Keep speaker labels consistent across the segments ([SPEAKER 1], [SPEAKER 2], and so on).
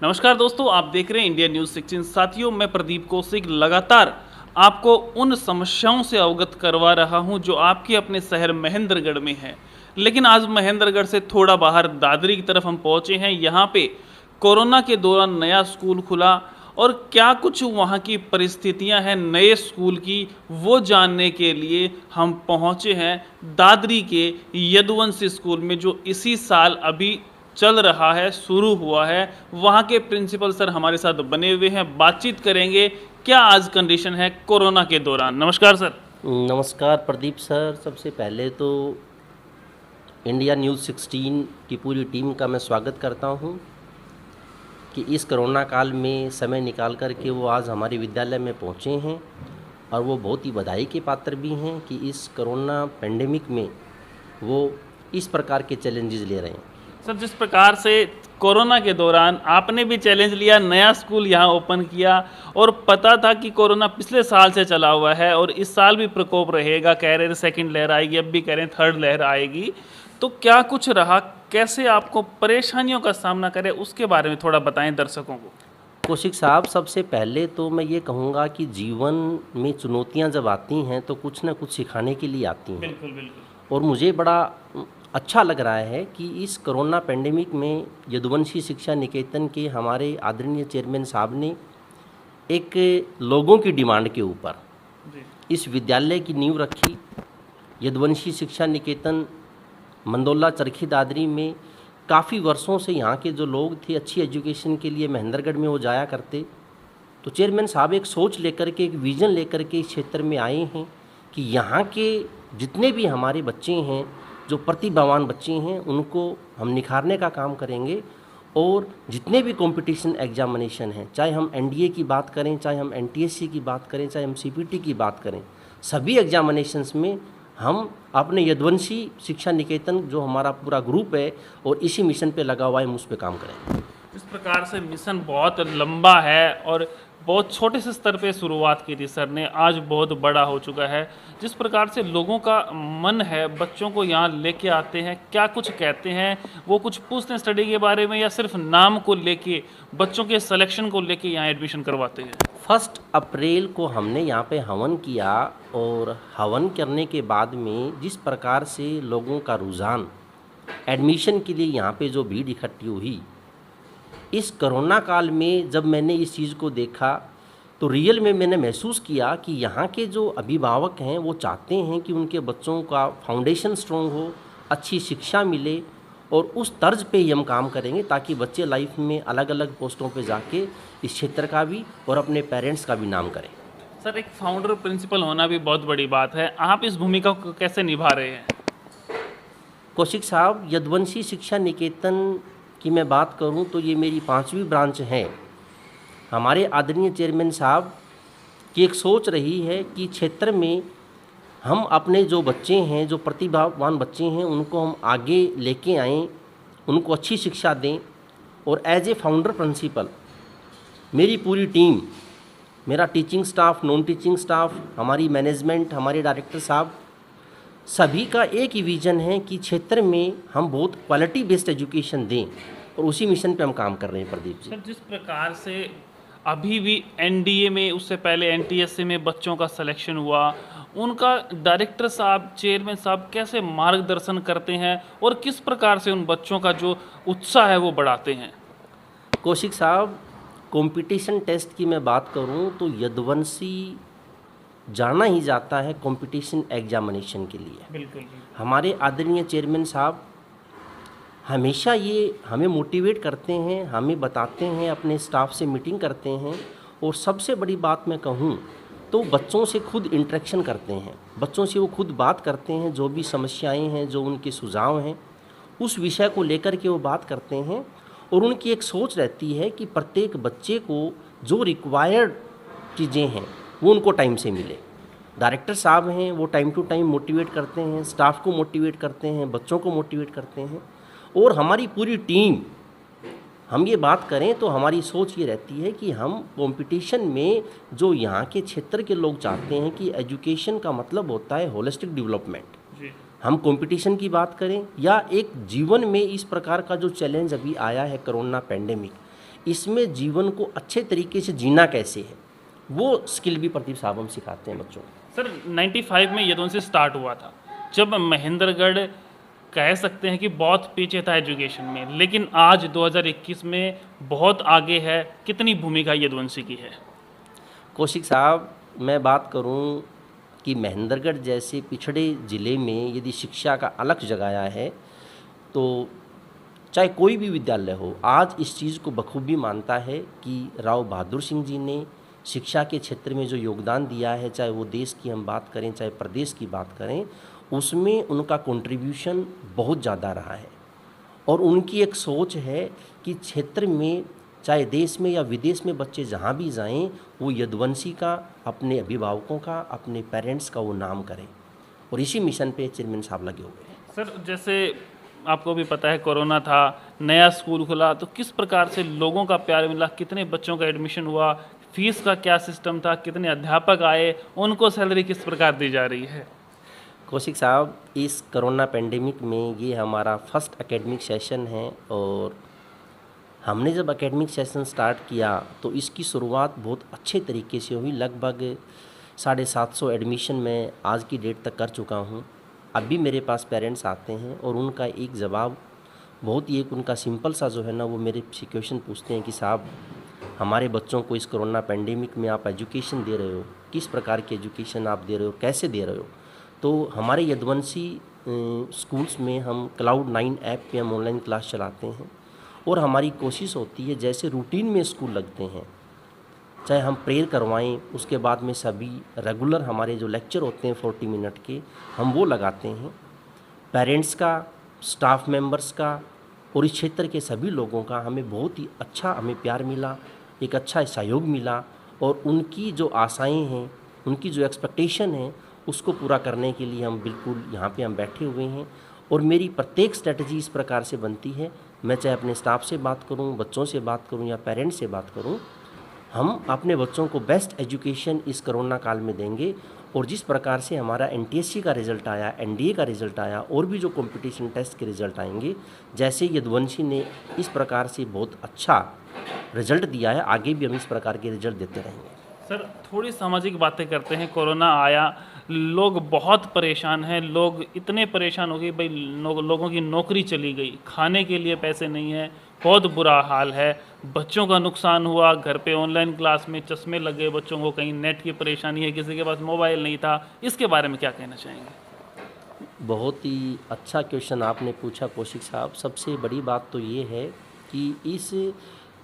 [SPEAKER 1] नमस्कार दोस्तों, आप देख रहे हैं इंडिया न्यूज़ 16। साथियों, मैं प्रदीप कौशिक लगातार आपको उन समस्याओं से अवगत करवा रहा हूं जो आपके अपने शहर महेंद्रगढ़ में है। लेकिन आज महेंद्रगढ़ से थोड़ा बाहर दादरी की तरफ हम पहुंचे हैं। यहां पे कोरोना के दौरान नया स्कूल खुला और क्या कुछ वहां की परिस्थितियां हैं नए स्कूल की, वो जानने के लिए हम पहुंचे हैं दादरी के यदुवंशी स्कूल में, जो इसी साल अभी चल रहा है, शुरू हुआ है। वहाँ के प्रिंसिपल सर हमारे साथ बने हुए हैं, बातचीत करेंगे क्या आज कंडीशन है कोरोना के दौरान। नमस्कार सर।
[SPEAKER 2] नमस्कार प्रदीप सर। सबसे पहले तो इंडिया न्यूज़ 16 की पूरी टीम का मैं स्वागत करता हूं कि इस कोरोना काल में समय निकाल कर के वो आज हमारे विद्यालय में पहुंचे हैं और वो बहुत ही बधाई के पात्र भी हैं कि इस कोरोना पेंडेमिक में वो इस प्रकार के चैलेंजेस ले रहे हैं।
[SPEAKER 1] सर, जिस प्रकार से कोरोना के दौरान आपने भी चैलेंज लिया, नया स्कूल यहाँ ओपन किया और पता था कि कोरोना पिछले साल से चला हुआ है और इस साल भी प्रकोप रहेगा, कह रहे थे सेकंड लहर आएगी, अब भी कह रहे हैं थर्ड लहर आएगी, तो क्या कुछ रहा, कैसे आपको परेशानियों का सामना करें, उसके बारे में थोड़ा बताएं दर्शकों को।
[SPEAKER 2] कौशिक साहब, सबसे पहले तो मैं ये कहूँगा कि जीवन में चुनौतियाँ जब आती हैं तो कुछ ना कुछ सिखाने के लिए आती हैं।
[SPEAKER 1] बिल्कुल बिल्कुल।
[SPEAKER 2] और मुझे बड़ा अच्छा लग रहा है कि इस कोरोना पेंडेमिक में यदुवंशी शिक्षा निकेतन के हमारे आदरणीय चेयरमैन साहब ने एक लोगों की डिमांड के ऊपर इस विद्यालय की नींव रखी। यदुवंशी शिक्षा निकेतन मंदोला चरखी दादरी में काफ़ी वर्षों से यहाँ के जो लोग थे अच्छी एजुकेशन के लिए महेंद्रगढ़ में वो जाया करते, तो चेयरमैन साहब एक सोच लेकर के, एक विज़न लेकर के इस क्षेत्र में आए हैं कि यहाँ के जितने भी हमारे बच्चे हैं, जो प्रतिभावान बच्चे हैं, उनको हम निखारने का काम करेंगे। और जितने भी कंपटीशन एग्जामिनेशन हैं, चाहे हम एनडीए की बात करें, चाहे हम एनटीएससी की बात करें, चाहे हम सीपीटी की बात करें, सभी एग्जामिनेशंस में हम अपने यदुवंशी शिक्षा निकेतन जो हमारा पूरा ग्रुप है और इसी मिशन पे लगा हुआ है, हम उस पर काम करेंगे।
[SPEAKER 1] इस प्रकार से मिशन बहुत लंबा है और बहुत छोटे से स्तर पे शुरुआत की थी सर ने, आज बहुत बड़ा हो चुका है। जिस प्रकार से लोगों का मन है, बच्चों को यहाँ लेके आते हैं, क्या कुछ कहते हैं, वो कुछ पूछते हैं स्टडी के बारे में या सिर्फ नाम को लेके, बच्चों के सिलेक्शन को लेके यहाँ एडमिशन करवाते हैं?
[SPEAKER 2] 1 अप्रैल को हमने यहाँ पे हवन किया और हवन करने के बाद में जिस प्रकार से लोगों का रुझान एडमिशन के लिए यहाँ पे जो भीड़ इकट्ठी हुई, इस कोरोना काल में जब मैंने इस चीज़ को देखा तो रियल में मैंने महसूस किया कि यहाँ के जो अभिभावक हैं वो चाहते हैं कि उनके बच्चों का फाउंडेशन स्ट्रॉन्ग हो, अच्छी शिक्षा मिले, और उस तर्ज पे ही हम काम करेंगे ताकि बच्चे लाइफ में अलग अलग पोस्टों पे जाके इस क्षेत्र का भी और अपने पेरेंट्स का भी नाम करें।
[SPEAKER 1] सर, एक फाउंडर प्रिंसिपल होना भी बहुत बड़ी बात है, आप इस भूमिका को कैसे निभा रहे हैं?
[SPEAKER 2] कौशिक साहब, यदुवंशी शिक्षा निकेतन की मैं बात करूं तो ये मेरी 5वीं ब्रांच है। हमारे आदरणीय चेयरमैन साहब की एक सोच रही है कि क्षेत्र में हम अपने जो बच्चे हैं, जो प्रतिभावान बच्चे हैं, उनको हम आगे लेके आएँ, उनको अच्छी शिक्षा दें। और एज ए फाउंडर प्रिंसिपल मेरी पूरी टीम, मेरा teaching staff, non teaching staff, हमारी मैनेजमेंट, हमारे डायरेक्टर साहब, सभी का एक ही विज़न है कि क्षेत्र में हम बहुत क्वालिटी बेस्ड एजुकेशन दें, और उसी मिशन पे हम काम कर रहे हैं प्रदीप जी।
[SPEAKER 1] सर, जिस प्रकार से अभी भी एनडीए में, उससे पहले एनटीएससी में बच्चों का सिलेक्शन हुआ, उनका डायरेक्टर साहब, चेयरमैन साहब कैसे मार्गदर्शन करते हैं और किस प्रकार से उन बच्चों का जो उत्साह है वो बढ़ाते हैं?
[SPEAKER 2] कौशिक साहब, कंपटीशन टेस्ट की मैं बात करूं तो यदुवंशी जाना ही जाता है कंपटीशन एग्जामिनेशन के लिए।
[SPEAKER 1] बिल्कुल।
[SPEAKER 2] हमारे आदरणीय चेयरमैन साहब हमेशा ये हमें मोटिवेट करते हैं, हमें बताते हैं, अपने स्टाफ से मीटिंग करते हैं, और सबसे बड़ी बात मैं कहूँ तो बच्चों से खुद इंटरेक्शन करते हैं, बच्चों से वो खुद बात करते हैं, जो भी समस्याएं हैं, जो उनके सुझाव हैं, उस विषय को लेकर के वो बात करते हैं। और उनकी एक सोच रहती है कि प्रत्येक बच्चे को जो रिक्वायर्ड चीज़ें हैं वो उनको टाइम से मिले। डायरेक्टर साहब हैं, वो टाइम टू टाइम मोटिवेट करते हैं, स्टाफ को मोटिवेट करते हैं, बच्चों को मोटिवेट करते हैं। और हमारी पूरी टीम, हम ये बात करें तो हमारी सोच ये रहती है कि हम कंपटीशन में जो यहाँ के क्षेत्र के लोग चाहते हैं कि एजुकेशन का मतलब होता है होलिस्टिक डेवलपमेंट। हम कंपटीशन की बात करें या एक जीवन में इस प्रकार का जो चैलेंज अभी आया है कोरोना पेंडेमिक, इसमें जीवन को अच्छे तरीके से जीना कैसे है, वो स्किल भी प्रदीप साहब हम सिखाते हैं बच्चों को।
[SPEAKER 1] सर 95 में यदुवंशी स्टार्ट हुआ था, जब महेंद्रगढ़ कह सकते हैं कि बहुत पीछे था एजुकेशन में, लेकिन आज 2021 में बहुत आगे है। कितनी भूमिका यदुवंशी की है?
[SPEAKER 2] कौशिक साहब, मैं बात करूं कि महेंद्रगढ़ जैसे पिछड़े ज़िले में यदि शिक्षा का अलख जगाया है, तो चाहे कोई भी विद्यालय हो, आज इस चीज़ को बखूबी मानता है कि राव बहादुर सिंह जी ने शिक्षा के क्षेत्र में जो योगदान दिया है, चाहे वो देश की हम बात करें, चाहे प्रदेश की बात करें, उसमें उनका कंट्रीब्यूशन बहुत ज़्यादा रहा है। और उनकी एक सोच है कि क्षेत्र में, चाहे देश में या विदेश में बच्चे जहाँ भी जाएं, वो यदुवंशी का, अपने अभिभावकों का, अपने पेरेंट्स का वो नाम करें। और इसी मिशन पे चेयरमैन साहब लगे हुए हैं।
[SPEAKER 1] सर जैसे आपको भी पता है कोरोना था, नया स्कूल खुला, तो किस प्रकार से लोगों का प्यार मिला, कितने बच्चों का एडमिशन हुआ, फीस का क्या सिस्टम था, कितने अध्यापक आए, उनको सैलरी किस प्रकार दी जा रही है?
[SPEAKER 2] कौशिक साहब, इस कोरोना पेंडेमिक में ये हमारा फर्स्ट एकेडमिक सेशन है, और हमने जब एकेडमिक सेशन स्टार्ट किया तो इसकी शुरुआत बहुत अच्छे तरीके से हुई। लगभग 750 एडमिशन मैं आज की डेट तक कर चुका हूँ। अभी मेरे पास पेरेंट्स आते हैं और उनका एक जवाब बहुत ही, एक उनका सिंपल सा जो है ना, वो मेरे से क्वेश्चन पूछते हैं कि साहब, हमारे बच्चों को इस कोरोना पेंडेमिक में आप एजुकेशन दे रहे हो, किस प्रकार की एजुकेशन आप दे रहे हो, कैसे दे रहे हो? तो हमारे यदुवंशी स्कूल्स में हम Cloud9 ऐप पे हम ऑनलाइन क्लास चलाते हैं, और हमारी कोशिश होती है जैसे रूटीन में स्कूल लगते हैं, चाहे हम प्रेयर करवाएं, उसके बाद में सभी रेगुलर हमारे जो लेक्चर होते हैं 40 मिनट के, हम वो लगाते हैं। पेरेंट्स का, स्टाफ मेंबर्स का और इस क्षेत्र के सभी लोगों का हमें बहुत ही अच्छा हमें प्यार मिला, एक अच्छा सहयोग मिला, और उनकी जो आशाएं हैं, उनकी जो एक्सपेक्टेशन है, उसको पूरा करने के लिए हम बिल्कुल यहाँ पे हम बैठे हुए हैं। और मेरी प्रत्येक स्ट्रेटजी इस प्रकार से बनती है, मैं चाहे अपने स्टाफ से बात करूँ, बच्चों से बात करूँ या पेरेंट्स से बात करूँ, हम अपने बच्चों को बेस्ट एजुकेशन इस कोरोना काल में देंगे। और जिस प्रकार से हमारा NTSC का रिज़ल्ट आया, NDA का रिज़ल्ट आया, और भी जो कंपटीशन टेस्ट के रिज़ल्ट आएंगे, जैसे यदुवंशी ने इस प्रकार से बहुत अच्छा रिज़ल्ट दिया है, आगे भी हम इस प्रकार के रिज़ल्ट देते रहेंगे।
[SPEAKER 1] सर थोड़ी सामाजिक बातें करते हैं। कोरोना आया, लोग बहुत परेशान हैं, लोग इतने परेशान हो गए भाई, लोगों की नौकरी चली गई, खाने के लिए पैसे नहीं है, बहुत बुरा हाल है, बच्चों का नुकसान हुआ, घर पे ऑनलाइन क्लास में चश्मे लगे बच्चों को, कहीं नेट की परेशानी है, किसी के पास मोबाइल नहीं था, इसके बारे में क्या कहना चाहेंगे?
[SPEAKER 2] बहुत ही अच्छा क्वेश्चन आपने पूछा कौशिक साहब। सबसे बड़ी बात तो ये है कि इस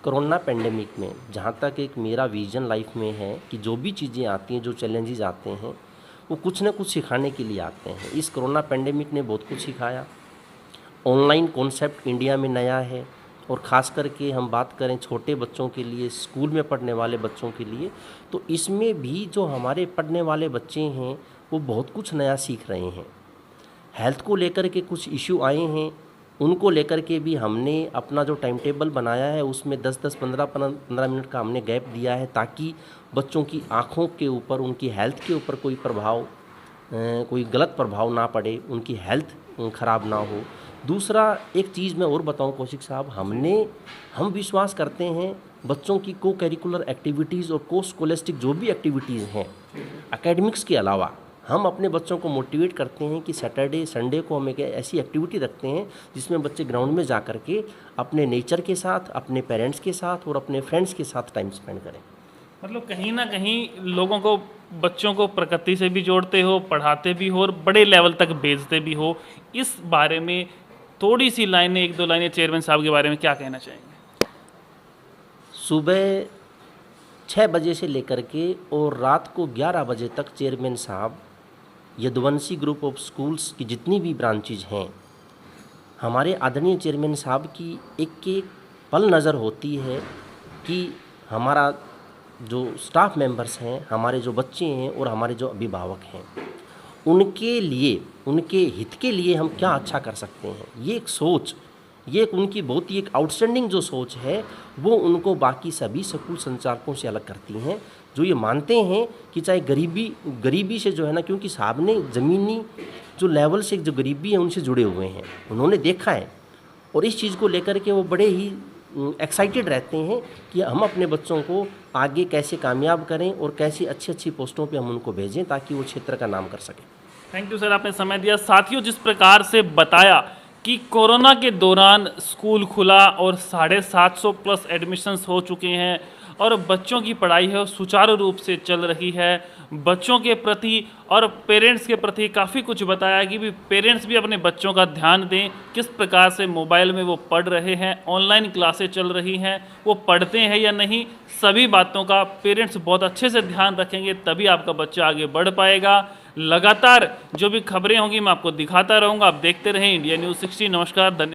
[SPEAKER 2] कोरोना पेंडेमिक में, जहाँ तक एक मेरा विजन लाइफ में है कि जो भी चीज़ें आती हैं, जो चैलेंजेस आते हैं, वो कुछ ना कुछ सिखाने के लिए आते हैं। इस कोरोना पेंडेमिक ने बहुत कुछ सिखाया। ऑनलाइन कॉन्सेप्ट इंडिया में नया है, और ख़ास करके हम बात करें छोटे बच्चों के लिए, स्कूल में पढ़ने वाले बच्चों के लिए, तो इसमें भी जो हमारे पढ़ने वाले बच्चे हैं वो बहुत कुछ नया सीख रहे हैं। हेल्थ को लेकर के कुछ इशू आए हैं, उनको लेकर के भी हमने अपना जो टाइम टेबल बनाया है उसमें 10-10, 15-15 मिनट का हमने गैप दिया है, ताकि बच्चों की आँखों के ऊपर, उनकी हेल्थ के ऊपर कोई प्रभाव, कोई गलत प्रभाव ना पड़े, उनकी हेल्थ ख़राब ना हो। दूसरा एक चीज़ मैं और बताऊं कौशिक साहब, हम विश्वास करते हैं बच्चों की को करिकुलर एक्टिविटीज़ और को स्कॉलस्टिक जो भी एक्टिविटीज़ हैं एकेडमिक्स के अलावा, हम अपने बच्चों को मोटिवेट करते हैं कि सैटरडे संडे को हम एक ऐसी एक्टिविटी रखते हैं जिसमें बच्चे ग्राउंड में जा कर के अपने नेचर के साथ, अपने पेरेंट्स के साथ और अपने फ्रेंड्स के साथ टाइम स्पेंड करें।
[SPEAKER 1] मतलब कहीं ना कहीं लोगों को, बच्चों को प्रकृति से भी जोड़ते हो, पढ़ाते भी हो और बड़े लेवल तक भेजते भी हो। इस बारे में थोड़ी सी लाइनें, 1-2 लाइनें चेयरमैन साहब के बारे में क्या कहना चाहेंगे?
[SPEAKER 2] सुबह 6 बजे से लेकर के और रात को 11 बजे तक चेयरमैन साहब यदुवंशी ग्रुप ऑफ स्कूल्स की जितनी भी ब्रांचेज हैं, हमारे आदरणीय चेयरमैन साहब की एक पल नज़र होती है कि हमारा जो स्टाफ मेंबर्स हैं, हमारे जो बच्चे हैं और हमारे जो अभिभावक हैं, उनके लिए, उनके हित के लिए हम क्या अच्छा कर सकते हैं। ये एक सोच, ये एक उनकी बहुत ही एक आउटस्टैंडिंग जो सोच है, वो उनको बाकी सभी स्कूल संचालकों से अलग करती हैं, जो ये मानते हैं कि चाहे गरीबी से जो है ना, क्योंकि साहब ने ज़मीनी जो लेवल से जो गरीबी है उनसे जुड़े हुए हैं, उन्होंने देखा है, और इस चीज़ को लेकर के वो बड़े ही एक्साइटेड रहते हैं कि हम अपने बच्चों को आगे कैसे कामयाब करें और कैसे अच्छी अच्छी पोस्टों पे हम उनको भेजें ताकि वो क्षेत्र का नाम कर सकें।
[SPEAKER 1] थैंक यू सर, आपने समय दिया। साथियों, जिस प्रकार से बताया कि कोरोना के दौरान स्कूल खुला और 750 प्लस एडमिशन्स हो चुके हैं और बच्चों की पढ़ाई है वो सुचारू रूप से चल रही है, बच्चों के प्रति और पेरेंट्स के प्रति काफ़ी कुछ बताया कि भी पेरेंट्स भी अपने बच्चों का ध्यान दें, किस प्रकार से मोबाइल में वो पढ़ रहे हैं, ऑनलाइन क्लासें चल रही हैं, वो पढ़ते हैं या नहीं, सभी बातों का पेरेंट्स बहुत अच्छे से ध्यान रखेंगे, तभी आपका बच्चा आगे बढ़ पाएगा। लगातार जो भी खबरें होंगी मैं आपको दिखाता रहूँगा। आप देखते रहें इंडिया न्यूज़ 60। नमस्कार, धन्यवाद।